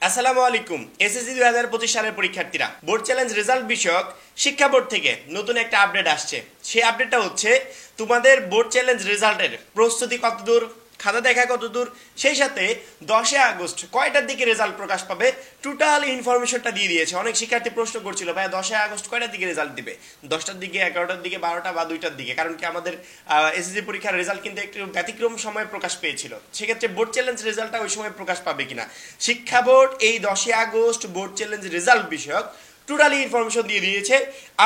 আসসালামু আলাইকুম। এসএসসি 2025 সালের পরীক্ষার্থীরা, বোর্ড চ্যালেঞ্জ রেজাল্ট বিষয়ক শিক্ষা বোর্ড থেকে নতুন একটা আপডেট আসছে। সেই আপডেটটা হচ্ছে তোমাদের বোর্ড চ্যালেঞ্জ রেজাল্টের প্রস্তুতি কতদূর, খাতা দেখা কতদূর, সেই সাথে 10 আগস্ট কয়টার দিকে রেজাল্ট প্রকাশ পাবে, টোটাল ইনফরমেশনটা দিয়ে দিয়েছে। অনেক শিক্ষার্থী প্রশ্ন করছিল, ভাই 10 আগস্ট কয়টার দিকে রেজাল্ট দিবে? 10টার দিকে, 11টার দিকে, 12টা বা 2টার দিকে? কারণ কি আমাদের এসএসসি পরীক্ষার রেজাল্ট কিন্তু একটু ব্যতিক্রম সময়ে প্রকাশ পেয়েছিল। সেক্ষেত্রে বোর্ড চ্যালেঞ্জ রেজাল্টটা ওই সময় প্রকাশ পাবে কিনা। শিক্ষা বোর্ড এই 10 আগস্ট বোর্ড চ্যালেঞ্জ রেজাল্ট বিষয়ক টোটালি ইনফরমেশন দিয়ে দিয়েছে।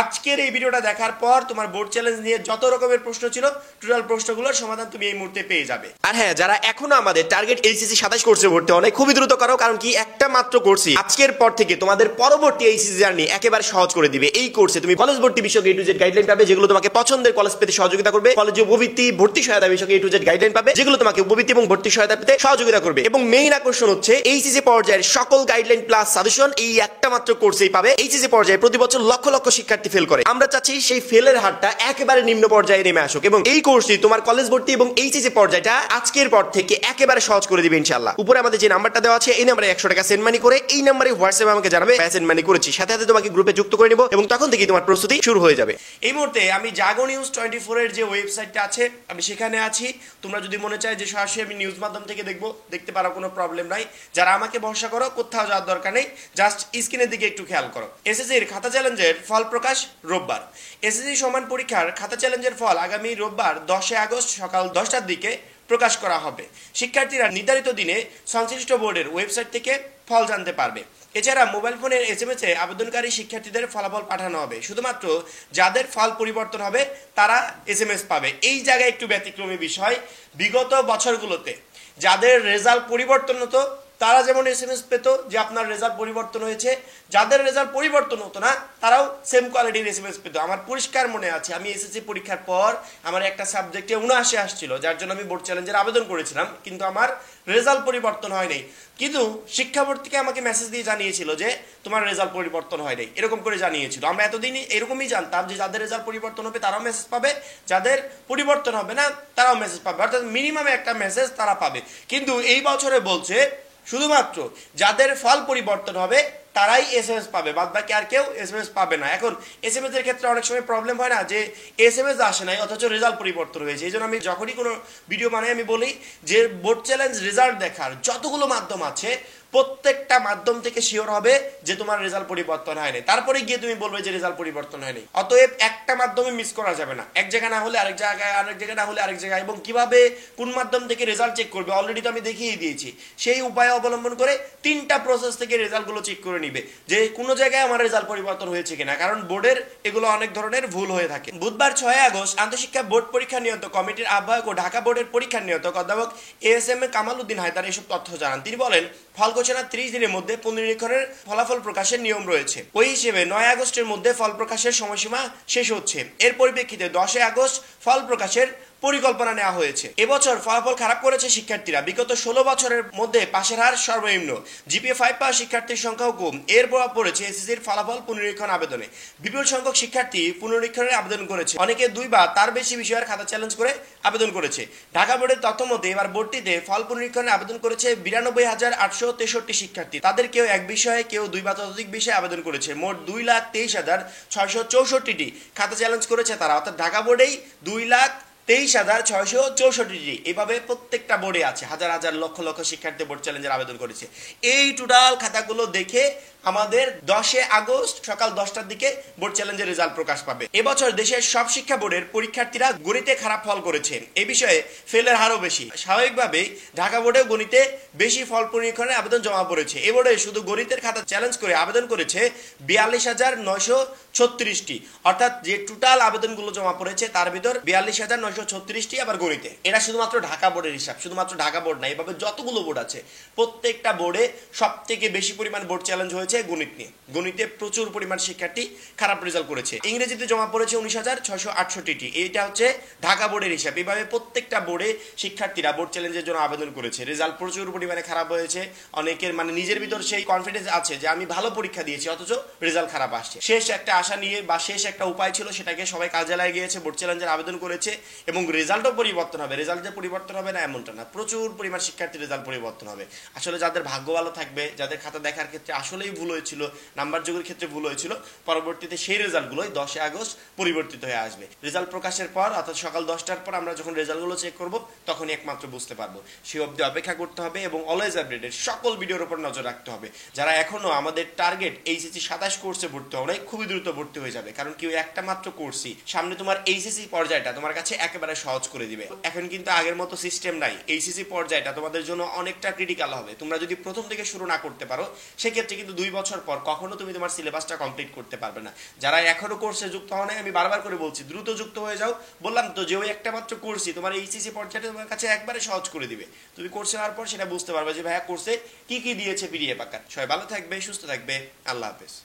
আজকের এই ভিডিওটা দেখার পর তোমার বোর্ড চ্যালেঞ্জ নিয়ে যত রকমের প্রশ্ন ছিল, টোটাল প্রশ্নগুলোর সমাধান তুমি এই মুহূর্তে পেয়ে যাবে। আর হ্যাঁ, যারা এখনো আমাদের টার্গেট এইচএসসি 27 কোর্সে ভর্তি হয়, খুবই দ্রুত করো, কারণ কি একটা মাত্র কোর্সই আজকের পর থেকে তোমাদের পরবর্তী এইচএসসি জার্নি একেবারে সহজ করে দিবে। এই কোর্সে তুমি কলেজ ভর্তি বিষয়ক A to Z গাইডলাইন পাবে, যেগুলো তোমাকে পছন্দের কলেজ পেতে সহযোগিতা করবে। কলেজে উপবৃত্তি, ভর্তি সহায়তা বিষয়ক A to Z গাইডলাইন পাবে, যেগুলো তোমাকে উপবৃত্তি এবং ভর্তি সহায়তা পেতে সহযোগিতা করবে। এবং মেইন আকর্ষণ হচ্ছে এইচএসসি পর্যায়ের সকল গাইডলাইন প্লাস সাজেশন এই একটা মাত্র কোর্সেই পাবে। এইচএসসি পর্যায়ে প্রতি বছর লক্ষ লক্ষ শিক্ষার্থী ফেল করে। আমরা চাচ্ছি সেই ফেলের হারটা একেবারে নিম্ন পর্যায়ে নেমে আসুক, এবং এই কোর্সটি তোমার কলেজ ভর্তি এবং এইচএসসি পর্যায়টা আজকের পর থেকে একেবারে সহজ করে দিবে ইনশাআল্লাহ। উপরে আমাদের যে নাম্বারটা দেওয়া আছে, এই নাম্বারে 100 টাকা সেন্ড মানি করে এই নাম্বারে হোয়াটসঅ্যাপে আমাকে জানাবে সেন্ড মানি করেছি, সাথে সাথে তোমাকে গ্রুপে যুক্ত করে নিব, এবং তখন থেকেই তোমার প্রস্তুতি শুরু হয়ে যাবে। এই মুহূর্তে আমি জাগো নিউজ 24 এর যে ওয়েবসাইটটা আছে, আমি সেখানে আছি। তোমরা যদি মনে চায় যে সরাসরি আমি নিউজ মাধ্যম থেকে দেখতে পারো, কোনো প্রবলেম নাই। যারা আমাকে ভরসা করো, কোথাও যাওয়ার দরকার নেই, জাস্ট স্ক্রিনের দিকে একটু খেয়াল করো। এসএসসির খাতা চ্যালেঞ্জের ফল প্রকাশ রোববার। এসএসসি সমান পরীক্ষার খাতা চ্যালেঞ্জের ফল আগামী রোববার 10 আগস্ট সকাল 10টার দিকে প্রকাশ করা হবে। শিক্ষার্থীরা নির্ধারিত দিনে সংশ্লিষ্ট বোর্ডের ওয়েবসাইট থেকে ফল জানতে পারবে। এছাড়া মোবাইল ফোনের SMS এ আবেদনকারী শিক্ষার্থীদের ফলাফল পাঠানো হবে। শুধুমাত্র যাদের ফল পরিবর্তন হবে তারা SMS পাবে। এই জায়গায় একটু ব্যতিক্রমী বিষয়, বিগত বছরগুলোতে যাদের রেজাল্ট পরিবর্তন হতো তারা যেমন SMS পেত যে আপনার রেজাল্ট পরিবর্তন হয়েছে, যাদের রেজাল্ট পরিবর্তন হতো না তারাও সেম কোয়ালিটির SMS পেত। আমার পরিষ্কার মনে আছে, আমি এসএসসি পরীক্ষার পর আমার একটা সাবজেক্টে 79 আসছিল, যার জন্য আমি বোর্ড চ্যালেঞ্জের আবেদন করেছিলাম, কিন্তু আমার রেজাল্ট পরিবর্তন হয় নাই। কিন্তু শিক্ষা বোর্ড থেকে আমাকে মেসেজ দিয়ে জানিয়েছিল যে তোমার রেজাল্ট পরিবর্তন হয় নাই, এরকম করে জানিয়েছিল। আমরা এতদিন এরকমই জানতাম যে যাদের রেজাল্ট পরিবর্তন হবে তারাও মেসেজ পাবে, যাদের পরিবর্তন হবে না তারাও মেসেজ পাবে, অর্থাৎ মিনিমাম একটা মেসেজ তারা পাবে। কিন্তু এই বছরে বলছে শুধুমাত্র যাদের ফল পরিবর্তন হবে তারাই SMS পাবে, বাদ বাকি আর কেউ SMS পাবে না। এখন SMS এর ক্ষেত্রে অনেক সময় প্রবলেম হয় না যে SMS আসে নাই অথচ রেজাল্ট পরিবর্তন হয়েছে। এই জন্য আমি যখনই কোনো ভিডিও বানাই আমি বলি যে বোর্ড চ্যালেঞ্জ রেজাল্ট দেখার যতগুলো মাধ্যম আছে প্রত্যেকটা মাধ্যম থেকে শিওর হবে যে তোমার রেজাল্ট পরিবর্তন হয়নি, তারপরে গিয়ে তুমি বলবে যে রেজাল্ট পরিবর্তন হয়নি। অতএব একটা মাধ্যমে মিস করা যাবে না, এক জায়গা না হলে আরেক জায়গায়, আরেক জায়গা না হলে আরেক জায়গায়। এবং কিভাবে কোন মাধ্যম থেকে রেজাল্ট চেক করবে অলরেডি তো আমি দেখিয়ে দিয়েছি। সেই উপায় অবলম্বন করে 3টা প্রসেস থেকে রেজাল্টগুলো চেক করে নিবে যে কোনো জায়গায় আমার রেজাল্ট পরিবর্তন হয়েছে কিনা, কারণ বোর্ডের এগুলো অনেক ধরনের ভুল হয়ে থাকে। বুধবার 6 আগস্ট আন্তঃশিক্ষা বোর্ড পরীক্ষা নিয়ন্ত্রক কমিটির আহ্বায়ক ও ঢাকা বোর্ডের পরীক্ষা নিয়ন্ত্রক অধ্যাপক ASM কামাল উদ্দিন হায়দার এসব তথ্য জানান। তিনি বলেন, ফল ঘোষণা 30 দিনের মধ্যে পুনরীক্ষণের ফলাফল প্রকাশের নিয়ম রয়েছে। ওই হিসেবে 9 আগস্টের মধ্যে ফল প্রকাশের সময়সীমা শেষ হচ্ছে। এর পরিপ্রেক্ষিতে 10 আগস্ট ফল প্রকাশের পরিকল্পনা নেওয়া হয়েছে। এবছর ফলাফল খারাপ করেছে শিক্ষার্থীরা। বিগত 16 বছরের মধ্যে পাশের হার সর্বনিম্ন, GPA 5 পাওয়া শিক্ষার্থীর সংখ্যাও কম। এর প্রভাব পড়েছে এসএসসির ফলাফল পুনরীক্ষণ আবেদনে। বিপুল সংখ্যক শিক্ষার্থী পুনরীক্ষণের আবেদন করেছে, অনেকে 2 বা তার বেশি বিষয়ের খাতা চ্যালেঞ্জ করে আবেদন করেছে। ঢাকা বোর্ডের তথ্য মতে এবার বোর্ডটিতে ফল পুনরীক্ষণে আবেদন করেছে 92,863 শিক্ষার্থী। তাদের কেউ এক বিষয়ে, কেউ 2 বা ততোধিক বিষয়ে আবেদন করেছে। মোট 2,23,664টি খাতা চ্যালেঞ্জ করেছে তারা, অর্থাৎ ঢাকা বোর্ডেই 2,23,664টি। এইভাবে প্রত্যেকটা বোর্ডে আছে, হাজার হাজার লক্ষ লক্ষ শিক্ষার্থী বোর্ড চ্যালেঞ্জের আবেদন করেছে। এই টোটাল খাতাগুলো দেখে আমাদের 10 আগস্ট সকাল 10টার দিকে বোর্ড চ্যালেঞ্জের রেজাল্ট প্রকাশ পাবে। এবছর দেশের সব শিক্ষা বোর্ডের পরীক্ষার্থীরা গণিতে খারাপ ফল করেছে, এই বিষয়ে ফেলের হারও বেশি। স্বাভাবিকভাবেই ঢাকা বোর্ডে গণিতে বেশি ফল পরীক্ষণের আবেদন জমা পড়েছে। এ বোর্ডে শুধু গণিতের খাতা চ্যালেঞ্জ করে আবেদন করেছে 42,936টি, অর্থাৎ যে টোটাল আবেদনগুলো জমা পড়েছে তার ভিতর 42,936টি আবার গণিতে। এটা শুধুমাত্র ঢাকা বোর্ডের হিসাব, শুধুমাত্র ঢাকা বোর্ড না, এভাবে যতগুলো বোর্ড আছে প্রত্যেকটা বোর্ডে সব থেকে বেশি পরিমাণ বোর্ড চ্যালেঞ্জ হয়েছে হচ্ছে গণিত নিয়ে। গণিতে প্রচুর পরিমাণ শিক্ষার্থী খারাপ রেজাল্ট করেছে। ইংরেজিতে জমা পড়েছে 19,668টি। এইটা হচ্ছে ঢাকা বোর্ডের হিসাব। এভাবে প্রত্যেকটা বোর্ডে শিক্ষার্থীরা বোর্ড চ্যালেঞ্জের জন্য আবেদন করেছে। রেজাল্ট প্রচুর পরিমাণে খারাপ হয়েছে। অনেকের মানে নিজের ভিতর সেই কনফিডেন্স আছে যে আমি ভালো পরীক্ষা দিয়েছি, অথচ রেজাল্ট খারাপ আসছে। শেষ একটা আশা নিয়ে বা শেষ একটা উপায় ছিল, সেটাকে সবাই কাজে লাগিয়েছে, বোর্ড চ্যালেঞ্জের আবেদন করেছে এবং রেজাল্টও পরিবর্তন হবে। রেজাল্ট যে পরিবর্তন হবে না এমনটা না, প্রচুর পরিমাণ শিক্ষার্থী রেজাল্ট পরিবর্তন হবে। আসলে যাদের ভাগ্য ভালো থাকবে, যাদের খাতা দেখার ক্ষেত্রে আসলেই ভুল হয়েছিল, নাম্বার যোগের ক্ষেত্রে ভুল হয়েছিল, পরবর্তীতে সেই রেজাল্টগুলোই 10 আগস্ট পরিবর্তিত হয়ে আসবে। রেজাল্ট প্রকাশের পর অর্থাৎ সকাল 10টার পর আমরা যখন রেজাল্টগুলো চেক করব তখনই একমাত্র বুঝতে পারবো। সেই অবধি অপেক্ষা করতে হবে এবং অলওয়েজ আপডেটেড সকল ভিডিওর উপর নজর রাখতে হবে। যারা এখনো আমাদের টার্গেট এইচএসসি 27 কোর্সে ভর্তি হবে না, খুবই দ্রুত ভর্তি হয়ে যাবে, কারণ কেউ একটা মাত্র কোর্সই সামনে তোমার এইচএসসি পর্যায়টা তোমার কাছে একেবারে সহজ করে দিবে। এখন কিন্তু আগের মতো সিস্টেম নাই। এইচএসসি পর্যায়টা তোমাদের জন্য অনেকটা ক্রিটিক্যাল হবে। তোমরা যদি প্রথম থেকে শুরু না করতে পারো, সেক্ষেত্রে কিন্তু 2 বছর পর কখনো তুমি তোমার সিলেবাসটা কমপ্লিট করতে পারবে না। যারা এখনো কোর্সে যুক্ত হও নাই, আমি বারবার করে বলছি দ্রুত যুক্ত হয়ে যাও। বললাম তো যে ওই একটা মাত্র কোর্সই তোমার এইচএসসি পর্যায়টা তোমার কাছে একবারে সহজ করে দিবে। তুমি কোর্সে হওয়ার পর সেটা বুঝতে পারবে যে ভাইয়া কোর্সে কি কি দিয়েছে পিডিএফ আকার। সবাই ভালো থাকবে, সুস্থ থাকবে, আল্লাহ হাফেজ।